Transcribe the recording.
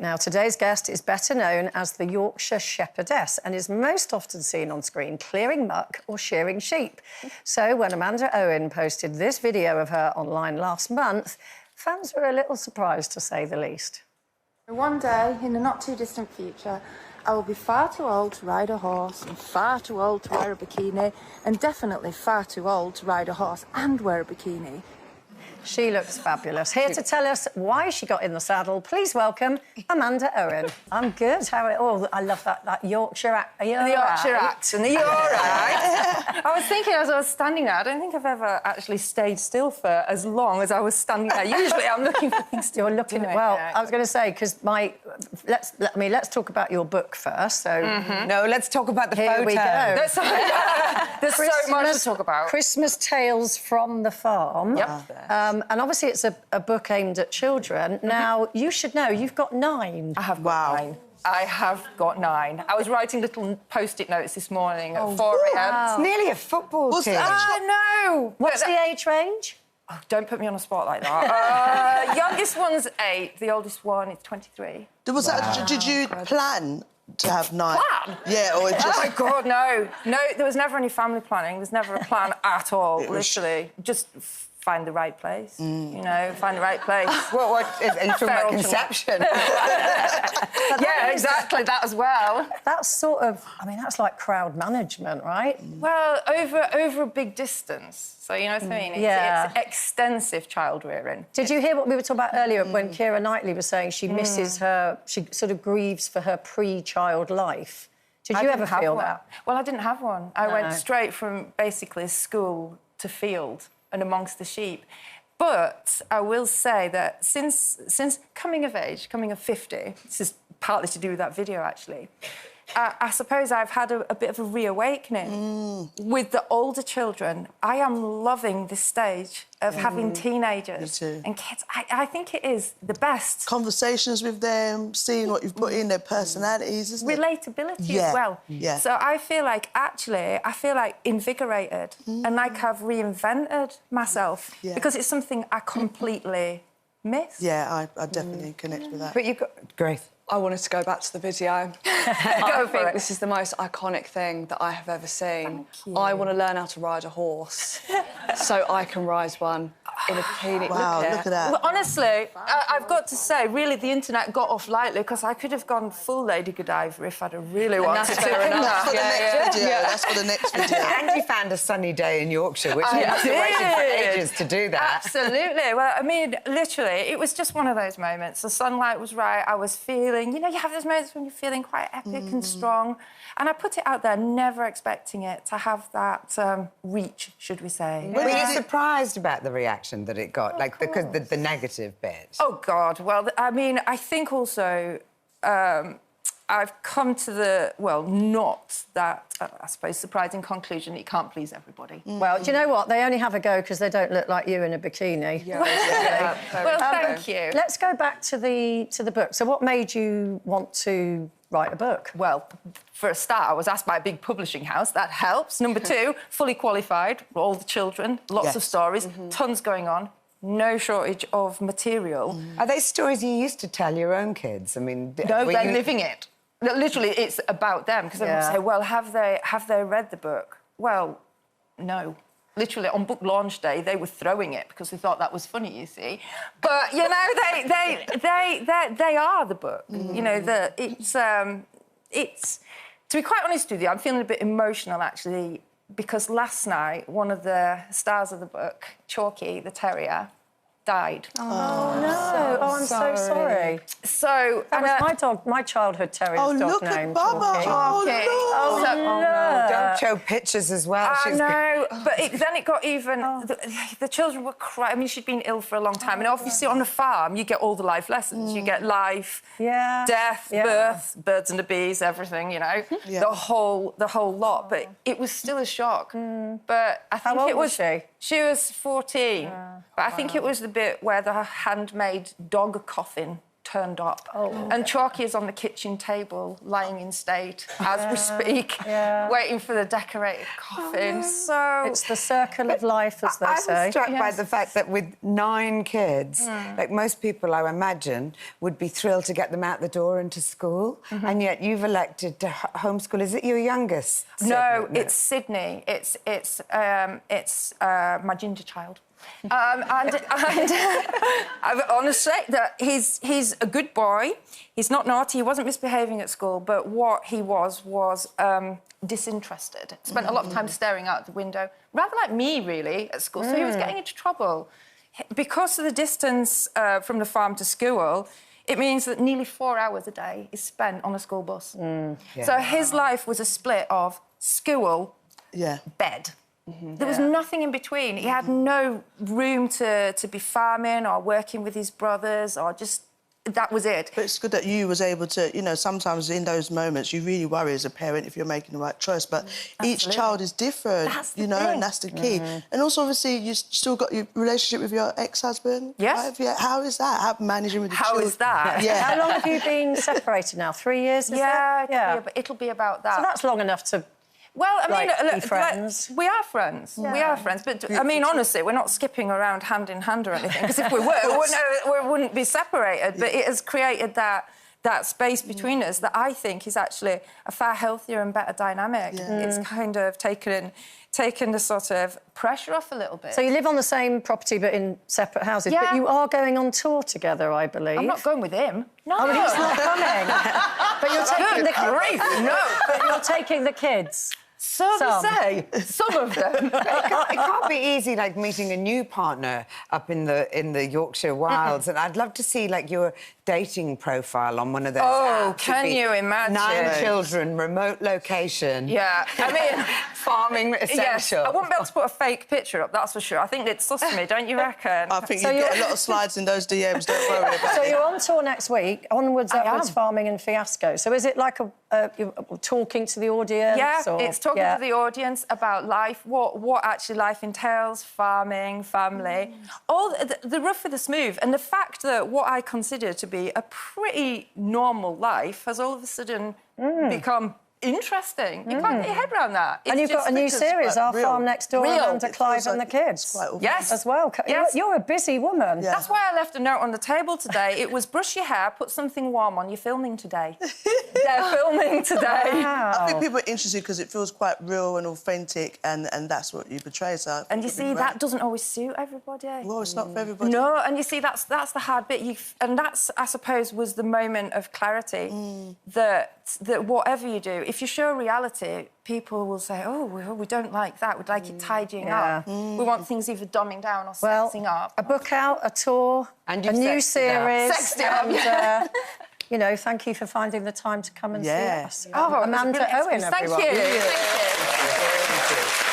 Now, today's guest is better known as the Yorkshire Shepherdess and is most often seen on screen clearing muck or shearing sheep. So when Amanda Owen posted this video of her online last month, fans were a little surprised, to say the least. One day, in the not-too-distant future, I will be far too old to ride a horse and far too old to wear a bikini and definitely far too old to ride a horse and wear a bikini. She looks fabulous. Here to tell us why she got in the saddle, please welcome Amanda Owen. I'm good. I love that Yorkshire accent. The Yorkshire accent. Are you all right? I was thinking as I was standing there, I don't think I've ever actually stayed still for as long as I was standing there. Usually I'm looking for things to You're looking at... Well, I was going to say, because let's talk about your book first, so... No, let's talk about the Here photo. we go. There's so much to talk about. Christmas Tales from the Farm. Yep. And obviously it's a book aimed at children. Now, you should know, you've got 9. I have got 9. I have got 9. I was writing little Post-it notes this morning at 4 a.m. Wow. It's nearly a football team. I know. What's the age range? Oh, don't put me on a spot like that. Youngest one's 8. The oldest one is 23. Did you plan to have 9? Plan? Yeah, or just... Oh, my God, no. No, there was never any family planning. There was never a plan at all, literally. Just find the right place, you know, find the right place. What are you talking about conception? Yeah, exactly, that as well. That's sort of... I mean, that's like crowd management, right? Well, over a big distance. So, you know what I mean? It's extensive child rearing. Did you hear what we were talking about earlier when Keira Knightley was saying she misses her... She sort of grieves for her pre-child life? Did you ever feel that? Well, I didn't have one. I went straight from basically school to field and amongst the sheep. But I will say that since coming of age, coming of 50, this is partly to do with that video, actually, I suppose I've had a bit of a reawakening. With the older children, I am loving this stage of having teenagers and kids. I think it is the best. Conversations with them, seeing what you've put in, their personalities, isn't it? Relatability as well. Yeah. So I feel like, actually, invigorated and like I've reinvented myself because it's something I completely miss. Yeah, I definitely connect with that. But you've got... Grace. I wanted to go back to the video. I think this is the most iconic thing that I have ever seen. I want to learn how to ride a horse so I can ride one in a bikini. Wow, look at that. Well, honestly, I've got to say, really, the internet got off lightly because I could have gone full Lady Godiva if I'd have really wanted to. That's for the next video. That's for the next video. And you found a sunny day in Yorkshire, which you must have waited for ages to do that. Absolutely. Well, I mean, literally, it was just one of those moments. The sunlight was right. I was feeling... You know, you have those moments when you're feeling quite epic and strong. And I put it out there, never expecting it to have that reach, should we say. Were you surprised about the reaction that it got? Like, because the negative bit? Oh, God. Well, I mean, I think also... I've come to the, well, not that, I suppose, surprising conclusion that you can't please everybody. Well, do you know what? They only have a go because they don't look like you in a bikini. Well, thank you. Let's go back to the book. So what made you want to write a book? Well, for a start, I was asked by a big publishing house. That helps. Number 2, fully qualified, all the children, lots of stories, tons going on. No shortage of material. Are they stories you used to tell your own kids? I mean... No, they're living it. Literally, it's about them, because everyone say, well, have they read the book? Well, no. Literally, on book launch day, they were throwing it because they thought that was funny, you see. But, you know, they are the book. You know, it's... To be quite honest with you, I'm feeling a bit emotional, actually, because last night, one of the stars of the book, Chalky, the terrier, died. Oh, no. I'm so sorry. So... That was my childhood terrier's dog look name. at Baba. Chalky. Oh, no. no. Don't show pictures as well. I know, but then it got even... The children were crying. I mean, she'd been ill for a long time. And obviously, on a farm, you get all the life lessons. You get life, death, birth, birds and the bees, everything, you know, the whole lot. But it was still a shock. But I think How old was she? She was 14. But I think it was the bit where the handmade dog coffin turned up. And Chalky is on the kitchen table, lying in state as we speak, waiting for the decorated coffin. So it's the circle of life, as they say. I was struck by the fact that with 9 kids, like most people, I imagine, would be thrilled to get them out the door into school, and yet you've elected to homeschool. Is it your youngest? No, it's Sydney. It's my ginger child. And honestly, that he's a good boy. He's not naughty. He wasn't misbehaving at school, but what he was disinterested. Spent a lot of time staring out the window, rather like me, really, at school. So he was getting into trouble because of the distance from the farm to school. It means that nearly 4 hours a day is spent on a school bus. So his life was a split of school, bed. There was nothing in between. He had no room to be farming or working with his brothers or just... That was it. But it's good that you was able to, you know, sometimes in those moments you really worry as a parent if you're making the right choice, but each child is different, you know, and that's the key. And also, obviously, you still got your relationship with your ex-husband. Yes. Right? How is that? How managing with the children? How is that? Yeah. How long have you been separated now? 3 years, is it? It'll be about that. So that's long enough to... Well, I mean, be friends. We are friends. Yeah. We are friends. But, I mean, honestly, we're not skipping around hand in hand or anything, because if we were, we wouldn't be separated. But it has created that space between us that I think is actually a far healthier and better dynamic. It's kind of taken the sort of pressure off a little bit. So you live on the same property but in separate houses, but you are going on tour together, I believe. I'm not going with him. No. Oh, he's not coming. But you're taking the kids. No. But you're taking the kids. So they say. Some of them. It can't be easy, like, meeting a new partner up in the Yorkshire wilds. And I'd love to see, like, your dating profile on one of those Oh, apps. can you imagine? 9 children, remote location. Yeah, I mean... farming essential. Yes, I wouldn't be able to put a fake picture up, that's for sure. I think they'd suss me, don't you reckon? I think you get a lot of slides in those DMs, don't worry about it. So you're on tour next week, onwards, upwards, farming and fiasco. So is it like you're talking to the audience? Yeah, or... it's talking to the audience about life, what actually life entails, farming, family, all the rough with the smooth. And the fact that what I consider to be a pretty normal life has all of a sudden become interesting. You can't get your head around that. And you've got a new series, Our Farm Next Door, Amanda, Clive and the Kids. Yes. As well. Yes. You're a busy woman. Yeah. That's why I left a note on the table today. It was brush your hair, put something warm on. You're filming today. They're filming today. Wow. I think people are interested because it feels quite real and authentic, and that's what you portray. So and you see, that doesn't always suit everybody. Well, it's not for everybody. No, and you see, that's the hard bit. And that's, I suppose, was the moment of clarity that whatever you do, if you show reality, people will say, oh, we don't like that. We'd like it tidying up. We want things either dumbing down or sexing up. A book out, a tour, and a new series. Sexed up. You know, thank you for finding the time to come and see us. Oh, Amanda Owen, everyone. Thank you. Thank you.